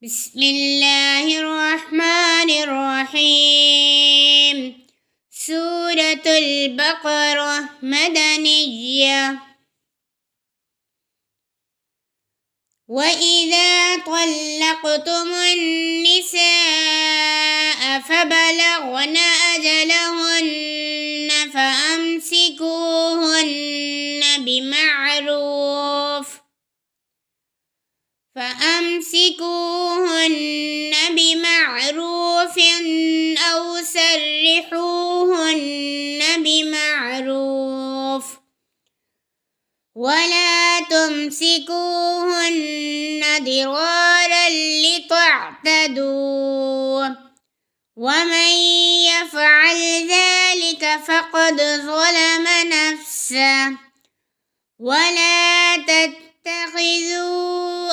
بسم الله الرحمن الرحيم. سورة البقرة مدنية. وإذا طلقتم النساء فبلغن أجلهن فأمسكوهن بمعروف أو سرحوهن بمعروف ولا تمسكوهن ضرارا لتعتدوا ومن يفعل ذلك فقد ظلم نفسه ولا تتخذوا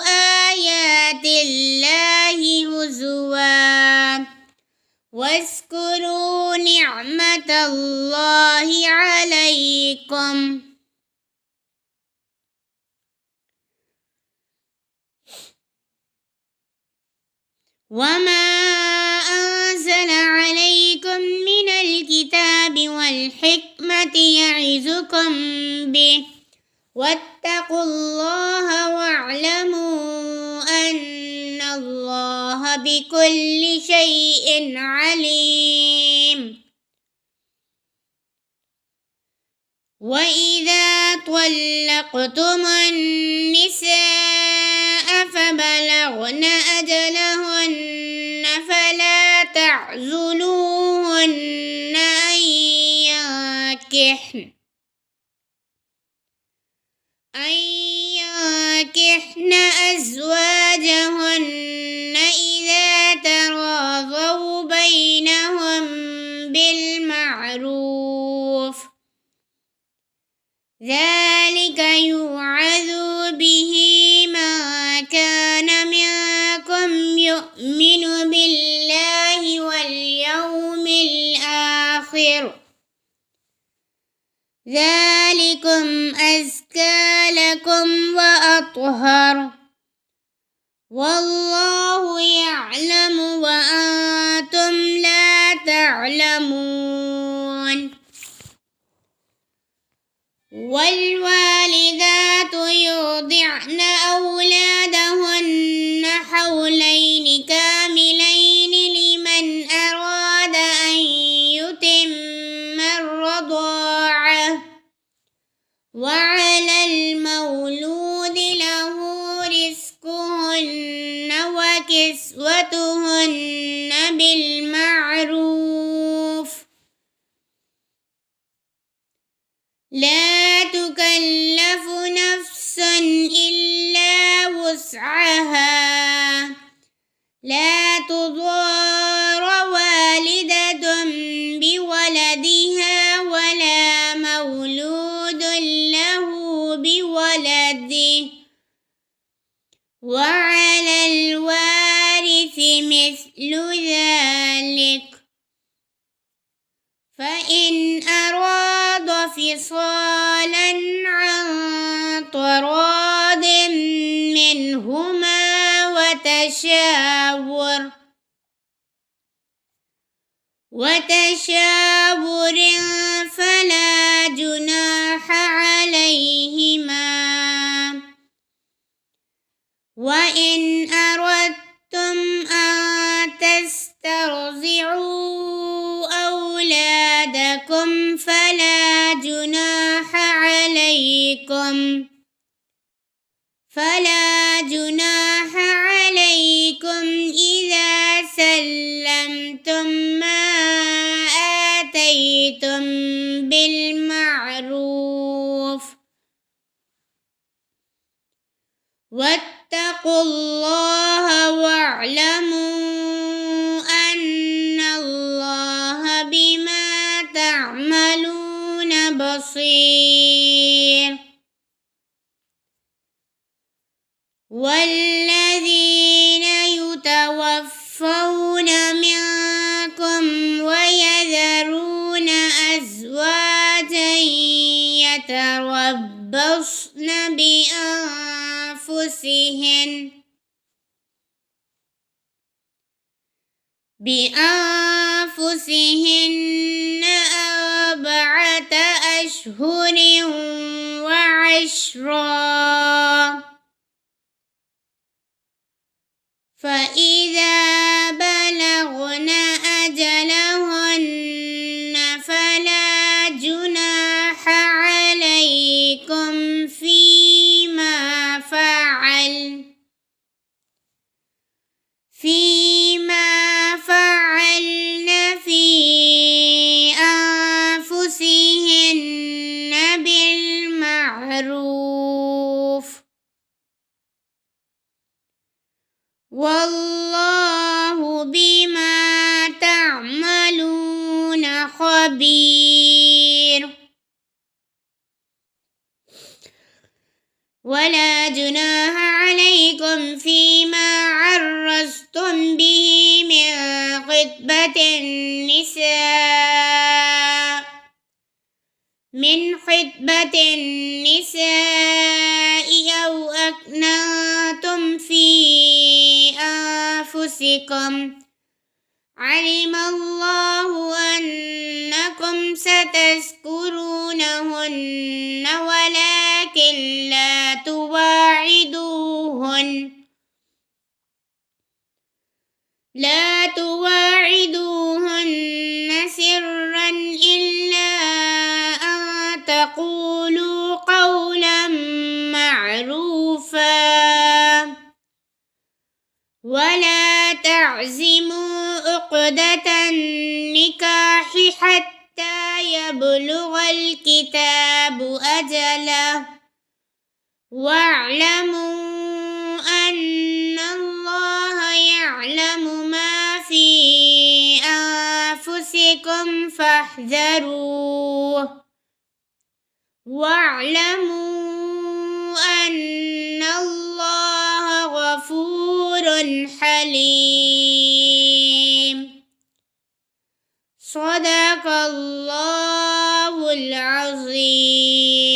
آيات الله هزوا واذكروا نعمة الله عليكم وما أنزل عليكم من الكتاب والحكمة يعظكم به واتقوا الله واعلموا أن الله بكل شيء عليم. وإذا طلقتم النساء فبلغن أجلهن فلا تعزلوهن أن ينكحن أزواجهن إذا تراضوا بينهم بالمعروف ذلك يوعظ به من كان منكم يؤمن بالله واليوم الآخر ذلكم أزكى لكم وأطهر والله يعلم وأنتم لا تعلمون. والوالدات يرضعن أولادهن حولين كاملين لمن أراد أن يتم الرضاعة وعلى المولود له رزقهن وكسوتهن بالمعروف لا تكلف نفس إلا وسعها لا تضار والدة بولدها ولا مولود له بولده وعلى الوارث مثل ذلك فإن أراد فصالا عن تراض منهما وتشاور فلا جناح عليهما. وإن أردتم أن تسترضعوا أولادكم فلا جناح عليكم إذا سلمتم ما آتيتم بالمعروف واتقوا الله واعلموا أن الله بما تعملون بصير. والذين يتوفون منكم ويذرون أزواجا يتربصن بأنفسهن بأنفسهن 4 أشهر وعشرا فإذا بلغن أجلهن فلا جناح عليكم فيما فعلن في أنفسهن بالمعروف والله بما تعملون خبير ولا جناح عليكم فيما عرضتم به من خطبة النساء أو أكننتم في أنفسكم علم الله أنكم ستذكرونهن ولكن لا تواعدوهن سرا إلا أن تقولوا قولا معروفا ولا تعزموا عقدة النكاح حتى يبلغ الكتاب أجله واعلموا أن الله يعلم ما في أنفسكم فاحذروه واعلموا أن الله غفور حليم صدق الله العظيم.